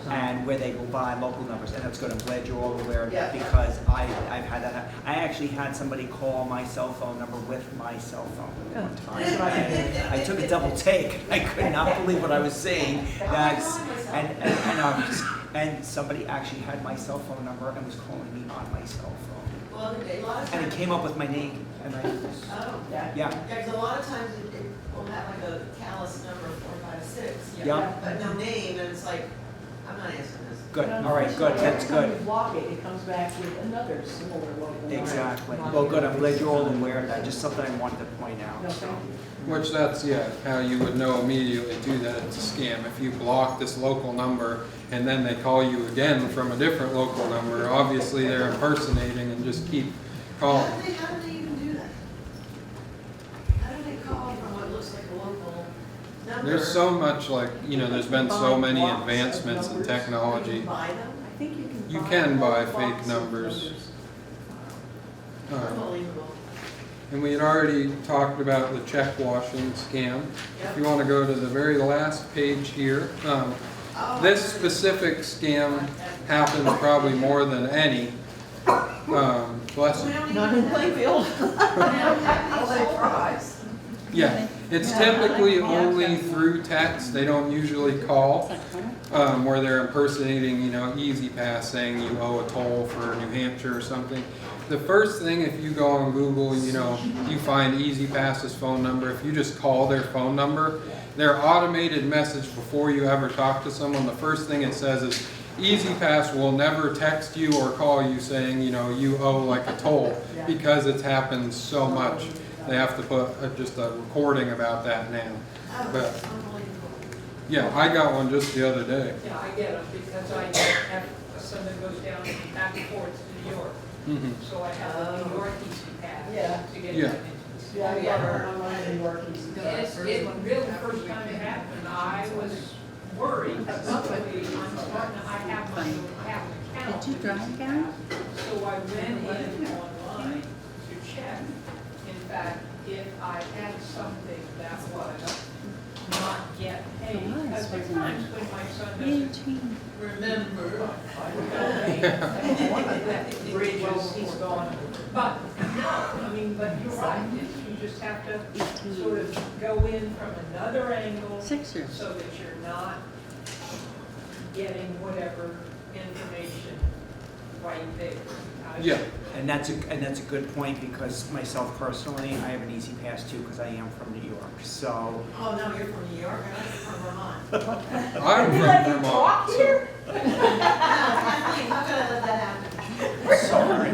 [SPEAKER 5] time.
[SPEAKER 3] And where they will buy local numbers, and that's good, I'm glad you're all aware of
[SPEAKER 2] Yeah.
[SPEAKER 3] that, because I've had that happen. I actually had somebody call my cell phone number with my cell phone one time. And I took a double take, I could not believe what I was seeing. That's, and somebody actually had my cell phone number and was calling me on my cell phone.
[SPEAKER 2] Well, a lot of
[SPEAKER 3] And it
[SPEAKER 2] times,
[SPEAKER 3] came up with my name, and I,
[SPEAKER 2] oh,
[SPEAKER 3] yeah,
[SPEAKER 2] yeah, 'cause a lot of times it will have like a callous number 456.
[SPEAKER 3] yeah,
[SPEAKER 2] But no name, and it's like, I'm not answering this.
[SPEAKER 3] good,
[SPEAKER 4] And
[SPEAKER 3] all right, good,
[SPEAKER 4] unfortunately,
[SPEAKER 3] that's
[SPEAKER 4] every time
[SPEAKER 3] good.
[SPEAKER 4] you block it, it comes back with another similar local number.
[SPEAKER 3] Exactly. Well, good, I'm glad you're all aware of that, just something I wanted to point
[SPEAKER 4] No,
[SPEAKER 3] out, so.
[SPEAKER 4] thank you.
[SPEAKER 9] Which that's, yeah, how you would know immediately too that it's a scam. If you block this local number and then they call you again from a different local number, obviously they're impersonating and just keep calling.
[SPEAKER 2] How do they even do that? How do they call from what looks like a local number?
[SPEAKER 9] There's so much like, you know, there's been so many advancements in
[SPEAKER 2] Can you
[SPEAKER 9] technology.
[SPEAKER 2] buy them?
[SPEAKER 4] I think you can
[SPEAKER 9] You
[SPEAKER 4] buy.
[SPEAKER 9] can buy
[SPEAKER 4] bulk
[SPEAKER 9] fake
[SPEAKER 4] box of
[SPEAKER 9] numbers.
[SPEAKER 2] Unbelievable.
[SPEAKER 9] And we had already talked about the check washing scam. If you want to go to the very last page here,
[SPEAKER 2] Oh,
[SPEAKER 9] this specific scam happens probably more than any. Bless you.
[SPEAKER 5] Not in Plainfield.
[SPEAKER 11] Well, they try.
[SPEAKER 9] Yeah, it's typically only through text. They don't usually call, where they're impersonating, you know, Easy Pass, saying you owe a toll for New Hampshire or something. The first thing, if you go on Google, you know, you find Easy Pass's phone number. If you just call their phone number, their automated message before you ever talk to someone, the first thing it says is, Easy Pass will never text you or call you saying, you know, you owe like a toll, because it's happened so much. They have to put just a recording about that now.
[SPEAKER 2] Oh,
[SPEAKER 9] But
[SPEAKER 2] that's unbelievable.
[SPEAKER 9] yeah, I got one just the other day.
[SPEAKER 4] Yeah, I get them, because I have a son that goes down back and forth to New York,
[SPEAKER 9] Mhm.
[SPEAKER 4] so I have a New York easy pass to get
[SPEAKER 9] Yeah.
[SPEAKER 4] that into. Yeah, I got her on my New York easy pass. It really, the first time it happened, I was worried, because luckily, I have an account.
[SPEAKER 10] Did you drive down?
[SPEAKER 4] So I went in online to check, in fact, if I had something that was not yet paid. Because there are times when my son doesn't remember, that bridges, he's gone. But, no, I mean, but you're right, you just have to sort of go in from another angle
[SPEAKER 10] 6 years.
[SPEAKER 4] so that you're not getting whatever information right there.
[SPEAKER 9] Yeah.
[SPEAKER 3] And that's a good point, because myself personally, I have an Easy Pass too, because I am from New York, so.
[SPEAKER 2] Oh, no, you're from New York, and I'm from Vermont.
[SPEAKER 9] I'm from Vermont.
[SPEAKER 4] Talk here?
[SPEAKER 2] Kathleen, how could I let that happen?
[SPEAKER 3] Sorry.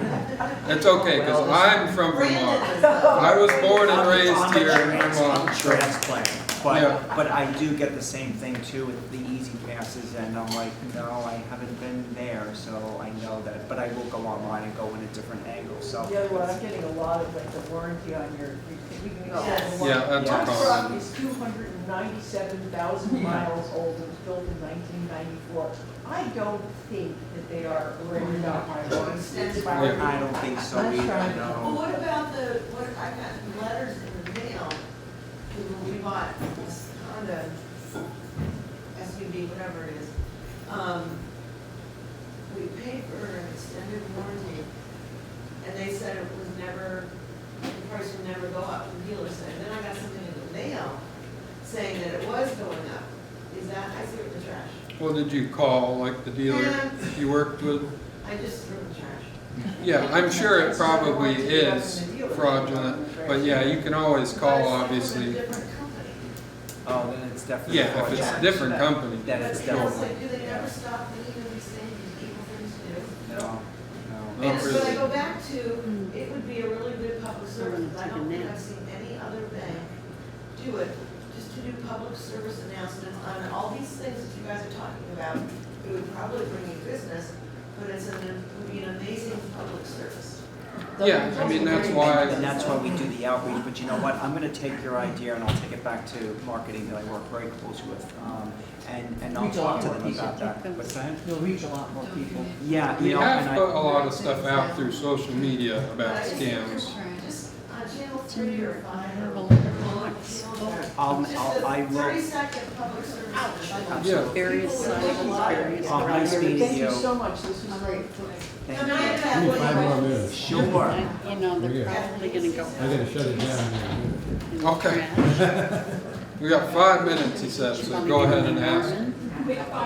[SPEAKER 9] It's okay, because I'm from Vermont. I was born and raised here in Vermont.
[SPEAKER 3] Transplant,
[SPEAKER 9] Yeah.
[SPEAKER 3] but I do get the same thing too with the Easy Passes, and I'm like, no, I haven't been there, so I know that, but I will go online and go in a different angle, so.
[SPEAKER 4] The other one, I'm getting a lot of like the warranty on your, we can extend the
[SPEAKER 9] Yeah,
[SPEAKER 4] warranty.
[SPEAKER 9] that's a
[SPEAKER 4] My truck
[SPEAKER 9] common.
[SPEAKER 4] is 297,000 miles old, it was built in 1994. I don't think that they are worried about my warranty.
[SPEAKER 3] I don't think so
[SPEAKER 5] I'm
[SPEAKER 3] either,
[SPEAKER 5] trying.
[SPEAKER 2] Well,
[SPEAKER 3] no.
[SPEAKER 2] what about I got letters in the mail, when we bought this Honda SUV, whatever it is. We paid for an extended warranty, and they said it was never, the price would never go up, the dealer said. And then I got something in the mail saying that it was going up. Is that, I see it in the trash.
[SPEAKER 9] Well, did you call like the dealer you worked with?
[SPEAKER 2] I just threw it in the trash.
[SPEAKER 9] Yeah, I'm sure it probably is fraudulent, but yeah, you can always call,
[SPEAKER 2] But it's
[SPEAKER 9] obviously.
[SPEAKER 2] a different company.
[SPEAKER 3] Oh, then it's definitely.
[SPEAKER 9] Yeah, if it's a
[SPEAKER 3] fraudulent.
[SPEAKER 9] different company.
[SPEAKER 3] Then it's
[SPEAKER 2] But
[SPEAKER 3] definitely,
[SPEAKER 2] like, do they never stop thinking of these things, these evil things to do?
[SPEAKER 3] no, no.
[SPEAKER 9] Not
[SPEAKER 2] And so I
[SPEAKER 9] really.
[SPEAKER 2] go back to, it would be a really good public service, I don't think I've seen any other bank do it, just to do public service announcements on all these things that you guys are talking about. It would probably bring you business, but it would be an amazing public service.
[SPEAKER 9] Yeah, I mean, that's why.
[SPEAKER 3] And that's why we do the outreach, but you know what, I'm gonna take your idea and I'll take it back to marketing that I work very close with, and I'll
[SPEAKER 5] Reach a
[SPEAKER 3] talk
[SPEAKER 5] lot
[SPEAKER 3] to
[SPEAKER 5] more
[SPEAKER 3] them
[SPEAKER 5] people.
[SPEAKER 3] about that. What's that?
[SPEAKER 5] You'll reach a lot more people.
[SPEAKER 3] Yeah,
[SPEAKER 9] We
[SPEAKER 3] you know,
[SPEAKER 9] have
[SPEAKER 3] and
[SPEAKER 9] put a
[SPEAKER 3] I,
[SPEAKER 9] lot of stuff out through social media about scams.
[SPEAKER 2] Just on channel 3 or 5 or
[SPEAKER 3] I will,
[SPEAKER 2] 30-second public service. announcement.
[SPEAKER 9] Yeah.
[SPEAKER 10] Various sizes, various
[SPEAKER 3] nice
[SPEAKER 10] varieties.
[SPEAKER 3] meeting
[SPEAKER 4] Thank you
[SPEAKER 3] you.
[SPEAKER 4] so much, this was great.
[SPEAKER 3] thank
[SPEAKER 2] No, no,
[SPEAKER 3] you.
[SPEAKER 2] no, no,
[SPEAKER 1] Five more minutes.
[SPEAKER 3] Sure.
[SPEAKER 10] You know, they're probably gonna go.
[SPEAKER 1] I gotta shut it down
[SPEAKER 10] in the
[SPEAKER 9] Okay.
[SPEAKER 10] trash.
[SPEAKER 9] We got 5 minutes, he said, so
[SPEAKER 10] Probably
[SPEAKER 9] go
[SPEAKER 10] gonna
[SPEAKER 9] ahead and
[SPEAKER 10] be
[SPEAKER 9] ask.
[SPEAKER 10] Norman,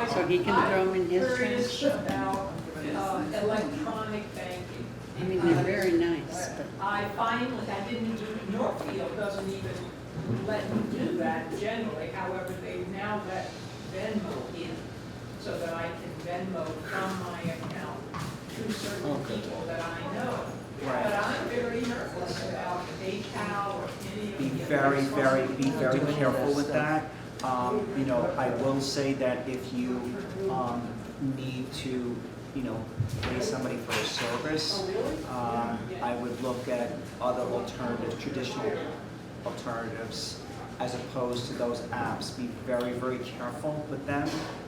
[SPEAKER 10] So he can throw them in his
[SPEAKER 4] Curious
[SPEAKER 10] trash.
[SPEAKER 4] about electronic banking.
[SPEAKER 10] I mean, they're very nice, but.
[SPEAKER 4] I finally, I didn't do, Northfield doesn't even let me do that generally, however, they now let Venmo in, so that I can Venmo from my account to certain
[SPEAKER 9] Okay.
[SPEAKER 4] people that I know.
[SPEAKER 3] Right.
[SPEAKER 4] But I'm very nervous about PayPal or any of the.
[SPEAKER 3] Be very careful with that. You know, I will say that if you, need to, you know, pay somebody for a service, I would look at other alternatives, traditional alternatives, as opposed to those apps. Be very, very careful with them.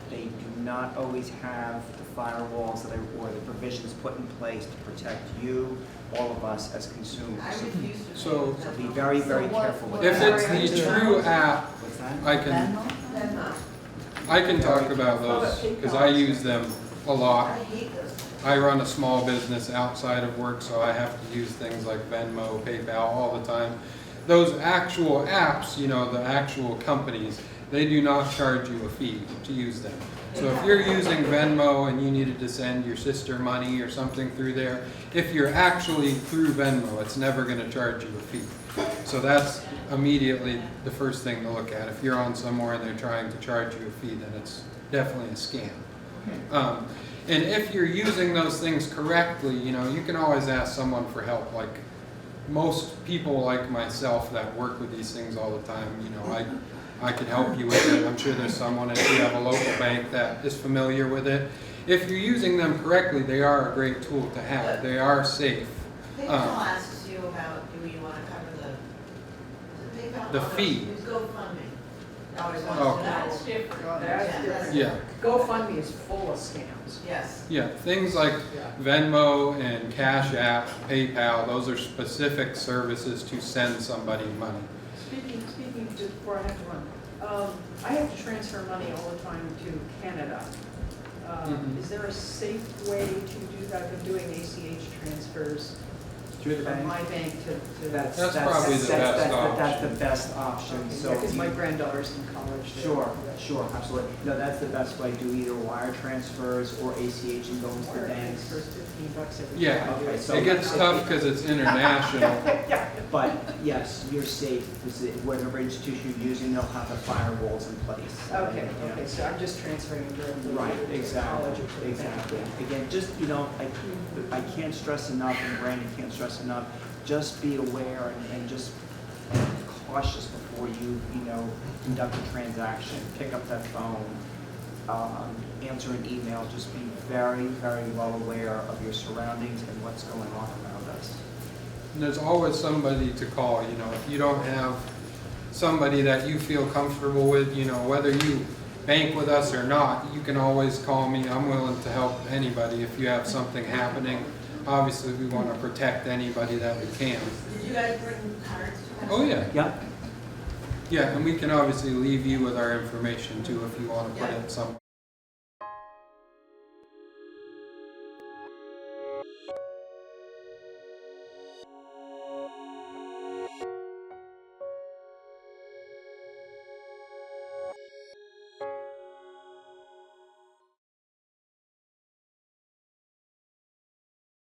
[SPEAKER 3] They do not always have the firewalls that are, or the provisions put in place to protect you, all of us as consumers.
[SPEAKER 2] I refuse to.
[SPEAKER 9] So
[SPEAKER 3] So be very, very careful with
[SPEAKER 9] if
[SPEAKER 3] that.
[SPEAKER 9] it's the true app,
[SPEAKER 3] What's that?
[SPEAKER 9] I can talk about those because I use them a lot.
[SPEAKER 2] I hate those.
[SPEAKER 9] I run a small business outside of work, so I have to use things like Venmo, PayPal all the time. Those actual apps, you know, the actual companies, they do not charge you a fee to use them. So if you're using Venmo and you needed to send your sister money or something through there, if you're actually through Venmo, it's never going to charge you a fee. So that's immediately the first thing to look at. If you're on somewhere and they're trying to charge you a fee, then it's definitely a scam. And if you're using those things correctly, you know, you can always ask someone for help. Like most people like myself that work with these things all the time, you know, I can help you with it. I'm sure there's someone, if you have a local bank that is familiar with it. If you're using them correctly, they are a great tool to have. They are safe.
[SPEAKER 2] PayPal asks you about, do you want to cover the, is it PayPal?
[SPEAKER 9] The
[SPEAKER 2] Oh, no,
[SPEAKER 9] fee.
[SPEAKER 2] It's GoFundMe. It always wants
[SPEAKER 9] Oh.
[SPEAKER 2] to know.
[SPEAKER 4] That's different, that's
[SPEAKER 2] Yeah,
[SPEAKER 4] different.
[SPEAKER 9] Yeah,
[SPEAKER 12] GoFundMe is full of scams.
[SPEAKER 2] Yes.
[SPEAKER 9] yeah. Things like Venmo and Cash App, PayPal, those are specific services to send somebody money.
[SPEAKER 12] Speaking, just before I have to run, I have to transfer money all the time to Canada.
[SPEAKER 9] Mhm.
[SPEAKER 12] Is there a safe way to do that? I've been doing ACH transfers
[SPEAKER 3] Through the
[SPEAKER 12] from
[SPEAKER 3] bank.
[SPEAKER 12] my bank to,
[SPEAKER 9] That's probably the best option.
[SPEAKER 3] That's the best option, so.
[SPEAKER 12] because my
[SPEAKER 3] you-
[SPEAKER 12] granddaughter's in college there.
[SPEAKER 3] Sure, sure, absolutely. No, that's the best way. Do either wire transfers or ACH and go into the
[SPEAKER 12] Wire
[SPEAKER 3] banks.
[SPEAKER 12] transfers $15 every
[SPEAKER 9] Yeah,
[SPEAKER 12] time.
[SPEAKER 3] Okay, so-
[SPEAKER 9] it gets tough because it's international.
[SPEAKER 3] But yes, you're safe, because whatever institution you're using, they'll have the firewalls in place.
[SPEAKER 12] Okay,
[SPEAKER 3] You know.
[SPEAKER 12] okay, so I'm just transferring directly
[SPEAKER 3] Right,
[SPEAKER 12] to the
[SPEAKER 3] exactly,
[SPEAKER 12] college or to the bank.
[SPEAKER 3] exactly. Again, just, you know, I can't stress enough, and Brandon can't stress enough, just be aware and just cautious before you know, conduct a transaction. Pick up that phone, answer an email, just be very, very well aware of your surroundings and what's going on around us.
[SPEAKER 9] And there's always somebody to call, you know, if you don't have somebody that you feel comfortable with, you know, whether you bank with us or not, you can always call me. I'm willing to help anybody if you have something happening. Obviously, we want to protect anybody that we can.
[SPEAKER 2] Did you guys bring cards to us?
[SPEAKER 9] Oh, yeah.
[SPEAKER 3] Yep.
[SPEAKER 9] Yeah, and we can obviously leave you with our information too if you want to put it somewhere.